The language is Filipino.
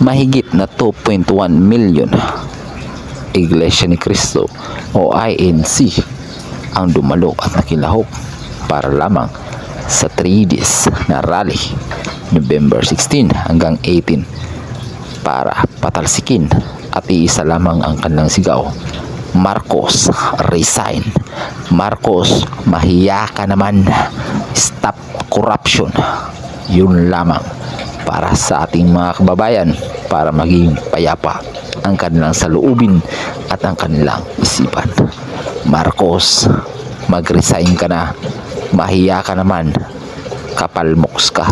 mahigit na 2.1 million Iglesia ni Cristo o INC ang dumalo at nakilahok para lamang sa 3 days na rally November 16 hanggang 18 para patalsikin at iisa lamang ang kanilang sigaw: Marcos resign, Marcos mahiya ka naman, stop corruption. Yun lamang para sa ating mga kababayan, para maging payapa ang kanilang saloobin at ang kanilang isipan. Marcos, mag-resign ka na, mahiya ka naman, kapalmoks ka.